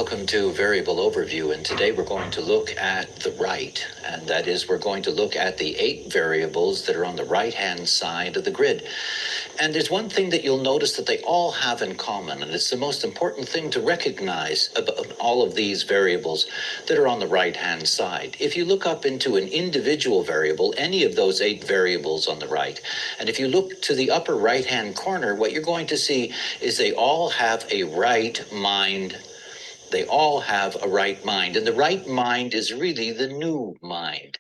welcome to Variable Overview, and today we're going to look at the right, and that is we're going to look at the 8 variables that are on the right-hand side of the grid. And there's one thing that you'll notice that they all have in common, and it's the most important thing to recognize about all of these variables that are on the right-hand side. If you look up into an individual variable, any of those 8 variables on the right, and if you look to the upper right-hand corner, what you're going to see is they all have a right mind. They all have a right mind, and the right mind is really the new mind.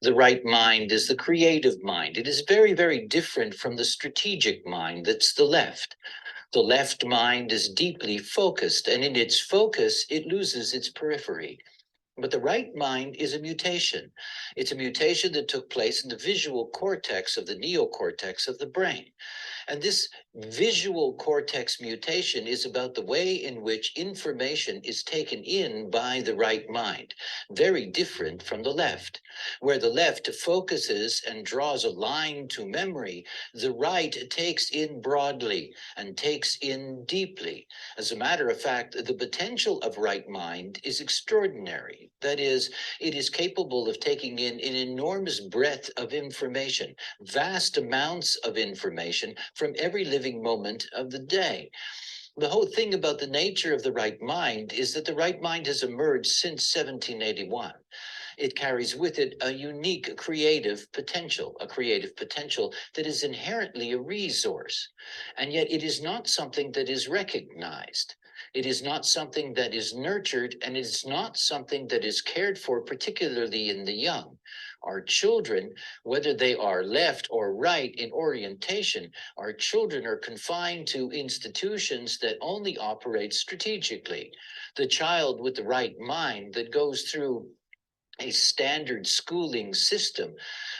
The right mind is the creative mind. It is very, very different from the strategic mind that's the left. The left mind is deeply focused, and in its focus, it loses its periphery. But the right mind is a mutation. It's a mutation that took place in the visual cortex of the neocortex of the brain. And this visual cortex mutation is about the way in which information is taken in by the right mind, very different from the left. Where the left focuses and draws a line to memory, the right takes in broadly and takes in deeply. As a matter of fact, the potential of right mind is extraordinary. That is, it is capable of taking in an enormous breadth of information, vast amounts of information from every living moment of the day. The whole thing about the nature of the right mind is that the right mind has emerged since 1781. It carries with it a unique creative potential, a creative potential that is inherently a resource. And yet it is not something that is recognized. It is not something that is nurtured, and it is not something that is cared for, particularly in the young. Our children, whether they are left or right in orientation, our children are confined to institutions that only operate strategically. The child with the right mind that goes through a standard schooling system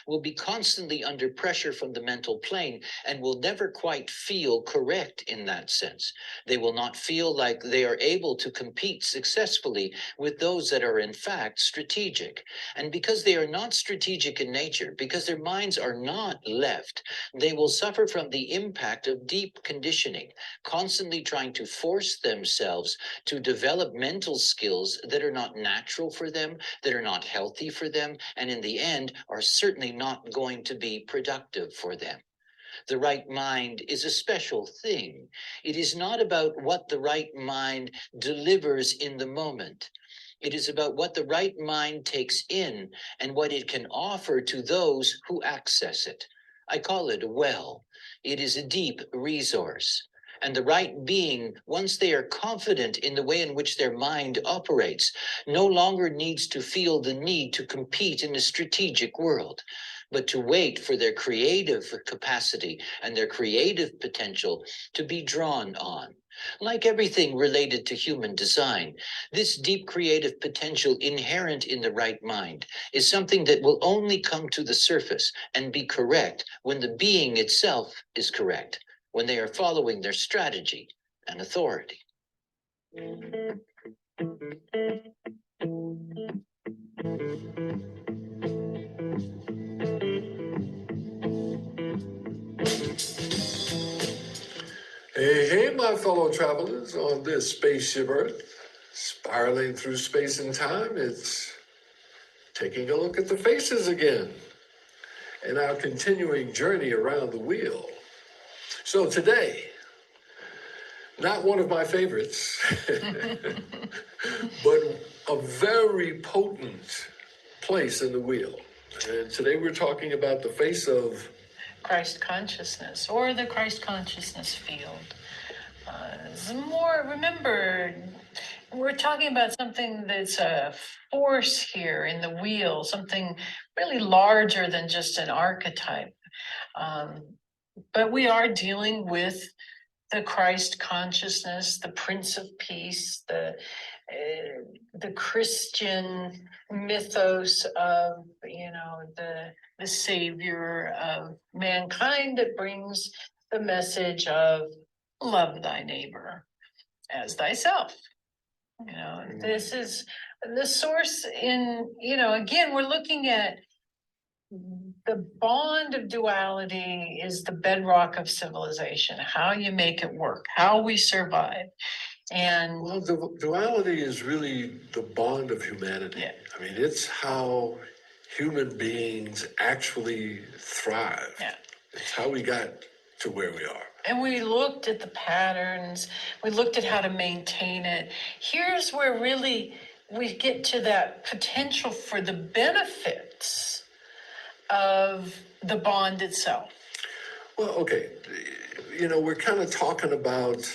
will be constantly under pressure from the mental plane and will never quite feel correct in that sense. They will not feel like they are able to compete successfully with those that are in fact strategic. And because they are not strategic in nature, because their minds are not left, they will suffer from the impact of deep conditioning, constantly trying to force themselves to develop mental skills that are not natural for them, that are not healthy for them, and in the end are certainly not going to be productive for them. The right mind is a special thing. It is not about what the right mind delivers in the moment. It is about what the right mind takes in and what it can offer to those who access it. I call it a well. It is a deep resource. And the right being, once they are confident in the way in which their mind operates, no longer needs to feel the need to compete in a strategic world, but to wait for their creative capacity and their creative potential to be drawn on. Like everything related to human design, this deep creative potential inherent in the right mind is something that will only come to the surface and be correct when the being itself is correct, when they are following their strategy and authority. Hey, my fellow travelers on this spaceship Earth, spiraling through space and time. It's taking a look at the faces again and our continuing journey around the wheel. So today, not one of my favorites, but a very potent place in the wheel. And today we're talking about the face of Christ consciousness, or the Christ consciousness field. It's more, remember, we're talking about something that's a force here in the wheel, something really larger than just an archetype. But we are dealing with the Christ consciousness, the Prince of Peace, the Christian mythos of, the Savior of mankind that brings the message of love thy neighbor as thyself. This is the source in, again, we're looking at the bond of duality is the bedrock of civilization, how you make it work, how we survive. And Well, the duality is really the bond of humanity. Yeah. I mean, it's how human beings actually thrive. Yeah. It's how we got to where we are. And we looked at the patterns, we looked at how to maintain it. Here's where really we get to that potential for the benefits of the bond itself. Well, okay. You know, we're kind of talking about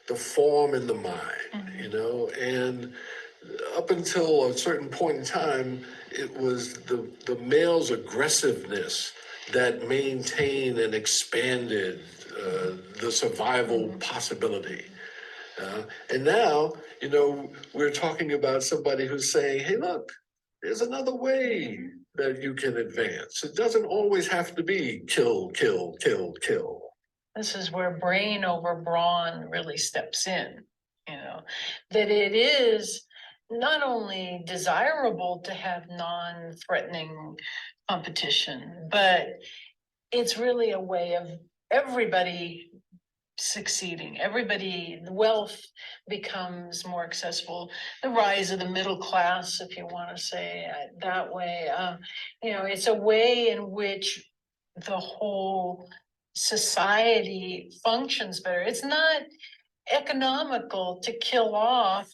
the form and the mind, you know, and up until a certain point in time, it was the male's aggressiveness that maintained and expanded the survival possibility. And now, you know, we're talking about somebody who's saying, hey, look, there's another way that you can advance. It doesn't always have to be kill, kill, kill, kill. This is where brain over brawn really steps in, you know, that it is not only desirable to have non-threatening competition, but it's really a way of everybody succeeding. Everybody, the wealth becomes more accessible. The rise of the middle class, if you want to say it that way, you know, it's a way in which the whole society functions better. It's not economical to kill off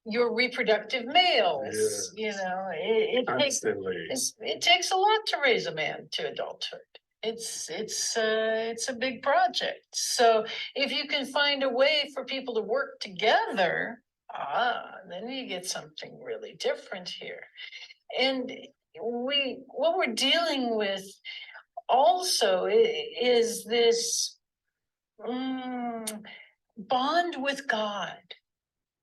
your reproductive males. Yes. You know, it takes a lot to raise a man to adulthood. It's a big project. So if you can find a way for people to work together, then you get something really different here. And what we're dealing with also is this bond with God.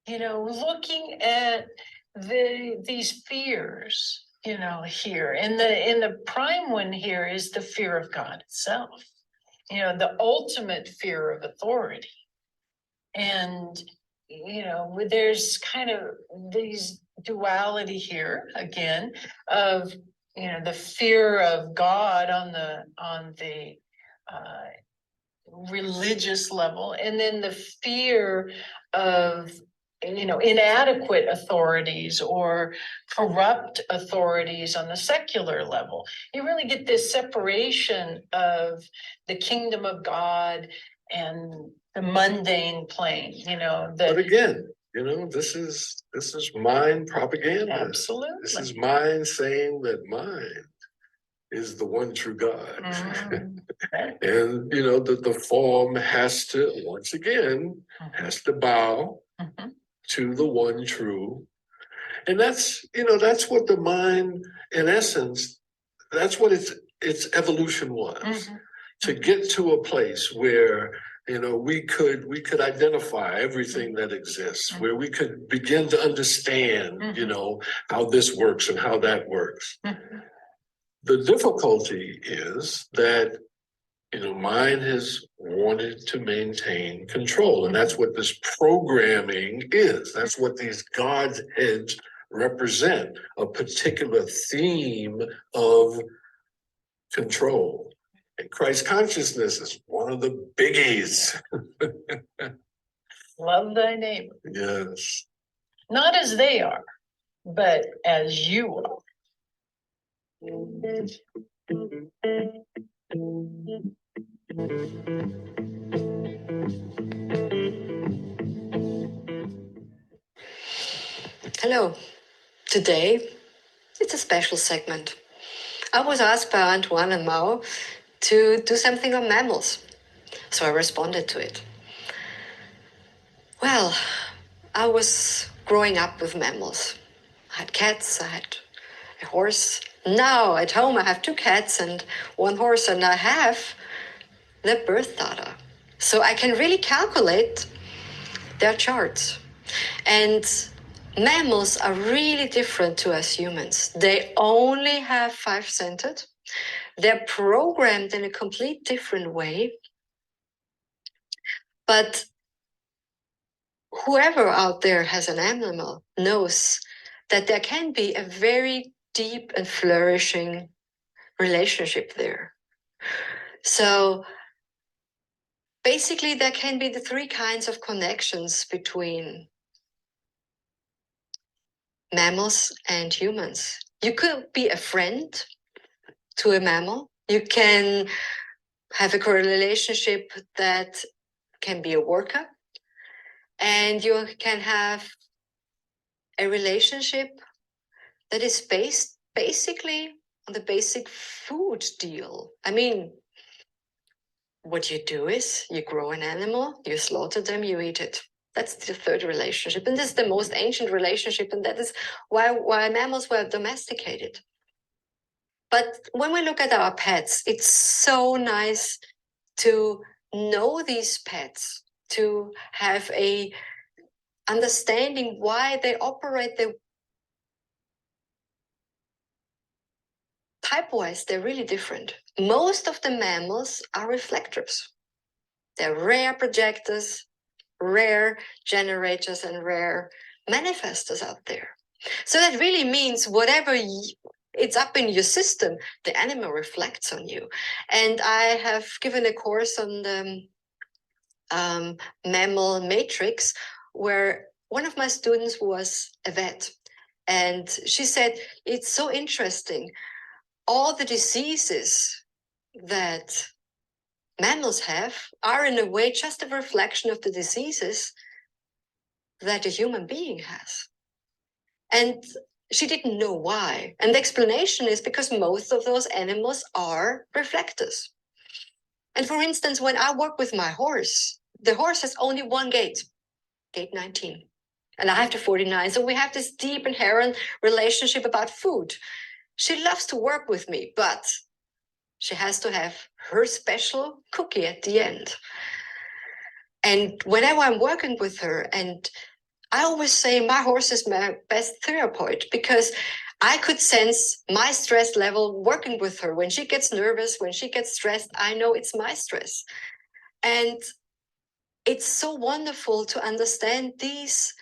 You know, looking at these fears, you know, here, and the prime one here is the fear of God itself, you know, the ultimate fear of authority. And, you know, there's kind of these duality here again of, you know, the fear of God on the religious level, and then the fear of, you know, inadequate authorities or corrupt authorities on the secular level. You really get this separation of the kingdom of God and the mundane plane, you know. But again, you know, this is mind propaganda. Absolutely. This is mind saying that mind is the one true God. And, you know, the form has to, once again, has to bow to the one true. And that's, you know, that's what the mind, in essence, that's what its evolution was. To get to a place where, you know, we could identify everything that exists, where we could begin to understand, you know, how this works and how that works. The difficulty is that, you know, mind has wanted to maintain control, and that's what this programming is. That's what these God's heads represent, a particular theme of control. And Christ consciousness is one of the biggies. Love thy neighbor. Yes. Not as they are, but as you are. Hello. Today, it's a special segment. I was asked by Antoine and Mao to do something on mammals, so I responded to it. Well, I was growing up with mammals. I had cats, I had a horse. Now at home I have 2 cats and 1 horse, and I have their birth data. So I can really calculate their charts. And mammals are really different to us humans. They only have 5-centered. They're programmed in a complete different way. But whoever out there has an animal knows that there can be a very deep and flourishing relationship there. So basically there can be the three kinds of connections between mammals and humans. You could be a friend to a mammal. You can have a relationship that can be a worker, and you can have a relationship that is based basically on the basic food deal. I mean, what you do is you grow an animal, you slaughter them, you eat it. That's the third relationship. And this is the most ancient relationship, and that is why mammals were domesticated. But when we look at our pets, it's so nice to know these pets, to have a understanding why they operate the type-wise, they're really different. Most of the mammals are reflectors. They're rare projectors, rare generators, and rare manifestors out there. So that really means whatever it's up in your system, the animal reflects on you. And I have given a course on the mammal matrix where one of my students was a vet. And she said, it's so interesting. All the diseases that mammals have are in a way just a reflection of the diseases that a human being has. And she didn't know why. And the explanation is because most of those animals are reflectors. And for instance, when I work with my horse, the horse has only one gate, gate 19. And I have the 49. So we have this deep inherent relationship about food. She loves to work with me, but she has to have her special cookie at the end. And whenever I'm working with her, and I always say my horse is my best therapist because I could sense my stress level working with her. When she gets nervous, when she gets stressed, I know it's my stress. And it's so wonderful to understand these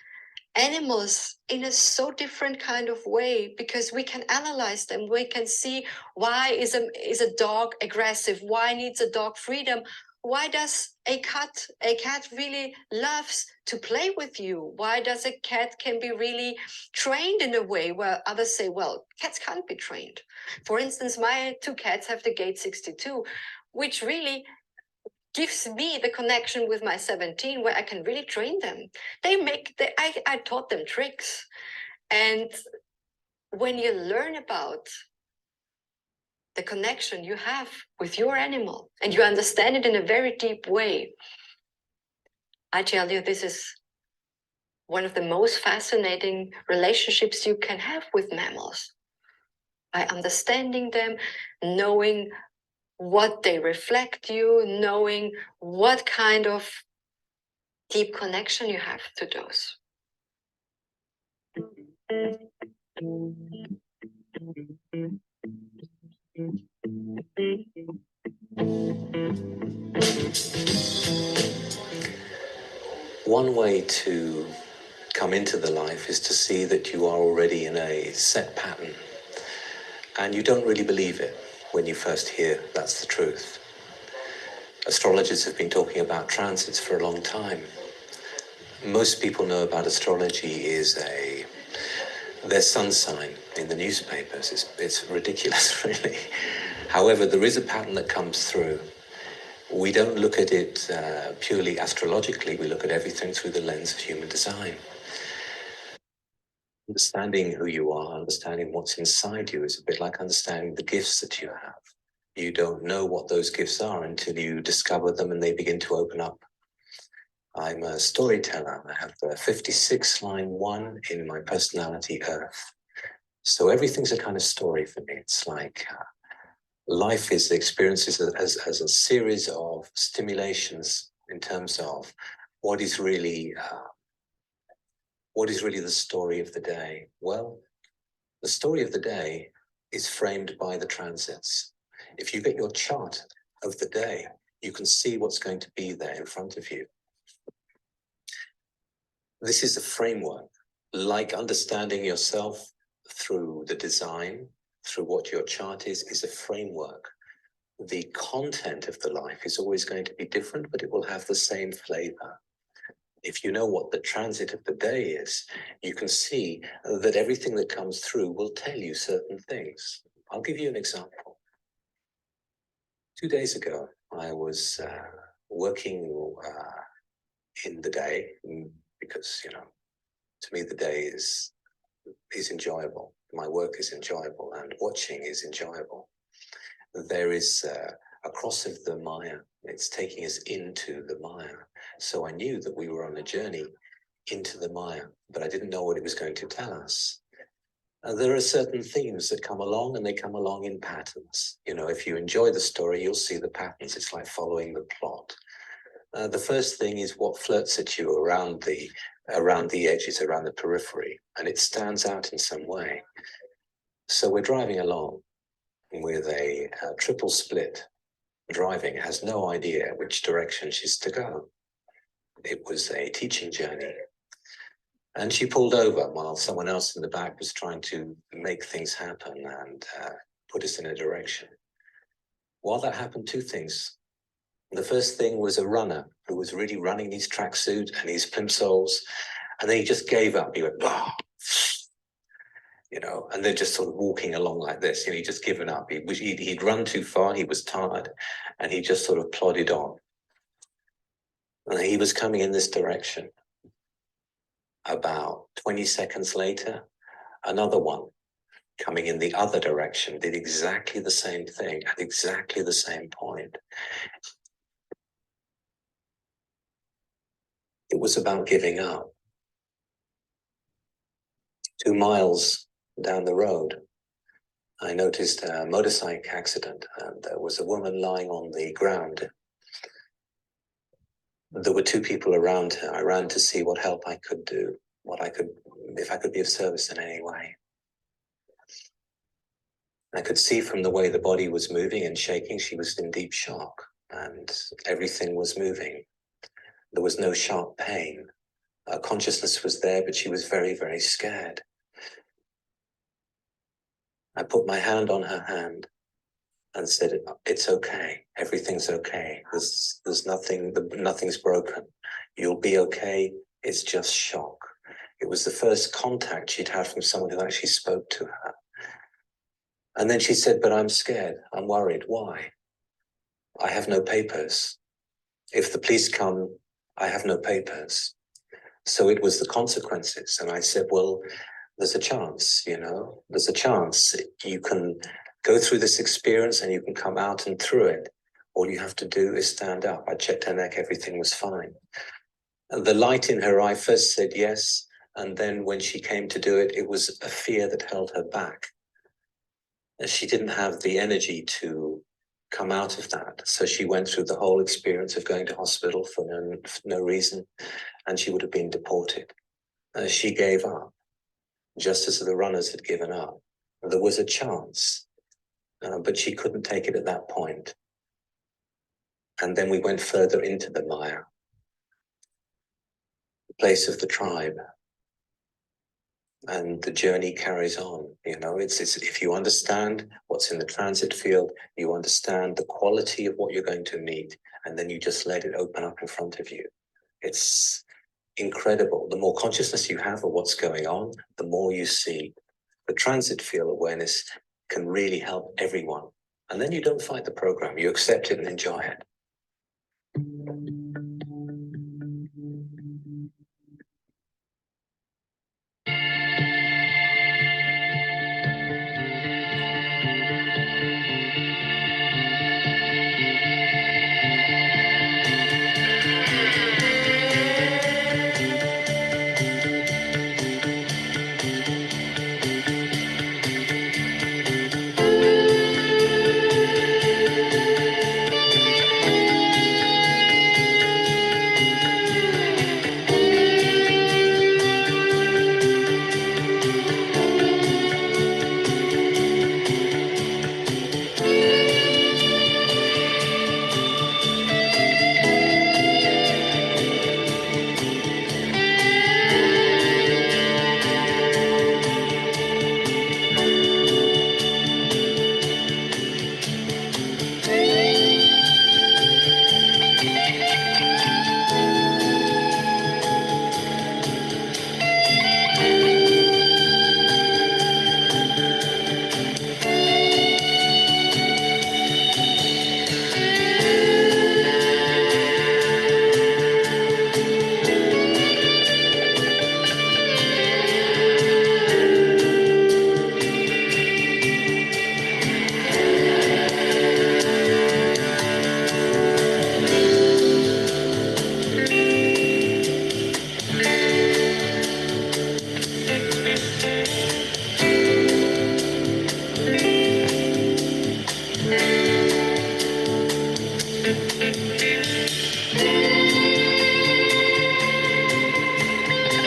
animals in a so different kind of way because we can analyze them. We can see why is a dog aggressive? Why needs a dog freedom? Why does a cat really loves to play with you? Why does a cat can be really trained in a way where others say, well, cats can't be trained? For instance, my two cats have the gate 62, which really gives me the connection with my 17 where I can really train them. I taught them tricks. And when you learn about the connection you have with your animal and you understand it in a very deep way, I tell you, this is one of the most fascinating relationships you can have with mammals. By understanding them, knowing what they reflect you, knowing what kind of deep connection you have to those. One way to come into the life is to see that you are already in a set pattern, and you don't really believe it when you first hear that's the truth. Astrologers have been talking about transits for a long time. Most people know about astrology is their sun sign in the newspapers. It's ridiculous, really. However, there is a pattern that comes through. We don't look at it purely astrologically. We look at everything through the lens of human design. Understanding who you are, understanding what's inside you is a bit like understanding the gifts that you have. You don't know what those gifts are until you discover them and they begin to open up. I'm a storyteller. I have the 56 line 1 in my personality Earth. So everything's a kind of story for me. It's like life is the experiences as a series of stimulations in terms of what is really the story of the day. Well, the story of the day is framed by the transits. If you get your chart of the day, you can see what's going to be there in front of you. This is a framework, like understanding yourself through the design, through what your chart is a framework the content of the life is always going to be different, but it will have the same flavor. If you know what the transit of the day is, you can see that everything that comes through will tell you certain things. I'll give you an example. 2 days ago, I was working in the day because, to me the day is enjoyable. My work is enjoyable and watching is enjoyable. There is a cross of the Maya. It's taking us into the Maya. So I knew that we were on a journey into the Maya, but I didn't know what it was going to tell us. There are certain themes that come along, and they come along in patterns. If you enjoy the story, you'll see the patterns. It's like following the plot. The first thing is what flirts at you around the edges, around the periphery, and it stands out in some way. So we're driving along with a triple split, driving, has no idea which direction she's to go. It was a teaching journey. And she pulled over while someone else in the back was trying to make things happen and put us in a direction. While that happened, two things. The first thing was a runner who was really running his tracksuit and his plimsolls, and then he just gave up. He went, oh, and they're just sort of walking along like this. He'd just given up. He'd run too far. He was tired, and he just sort of plodded on. And he was coming in this direction. About 20 seconds later, another one coming in the other direction did exactly the same thing at exactly the same point. It was about giving up. 2 miles down the road, I noticed a motorcycle accident, and there was a woman lying on the ground. There were 2 people around her. I ran to see what help I could do, if I could be of service in any way. I could see from the way the body was moving and shaking, she was in deep shock, and everything was moving. There was no sharp pain. Consciousness was there, but she was very, very scared. I put my hand on her hand and said, it's okay. Everything's okay. There's nothing, nothing's broken. You'll be okay. It's just shock. It was the first contact she'd had from someone who actually spoke to her. And then she said, but I'm scared. I'm worried. Why? I have no papers. If the police come, I have no papers. So it was the consequences. And I said, well, there's a chance, there's a chance you can go through this experience and you can come out and through it. All you have to do is stand up. I checked her neck, everything was fine. And the light in her eye first said yes, and then when she came to do it, it was a fear that held her back. She didn't have the energy to come out of that. So she went through the whole experience of going to hospital for no reason, and she would have been deported. She gave up, just as the runners had given up. There was a chance, but she couldn't take it at that point. And then we went further into the Maya, the place of the tribe. And the journey carries on. It's if you understand what's in the transit field, you understand the quality of what you're going to meet, and then you just let it open up in front of you. It's incredible. The more consciousness you have of what's going on, the more you see. The transit field awareness can really help everyone. And then you don't fight the program, you accept it and enjoy it.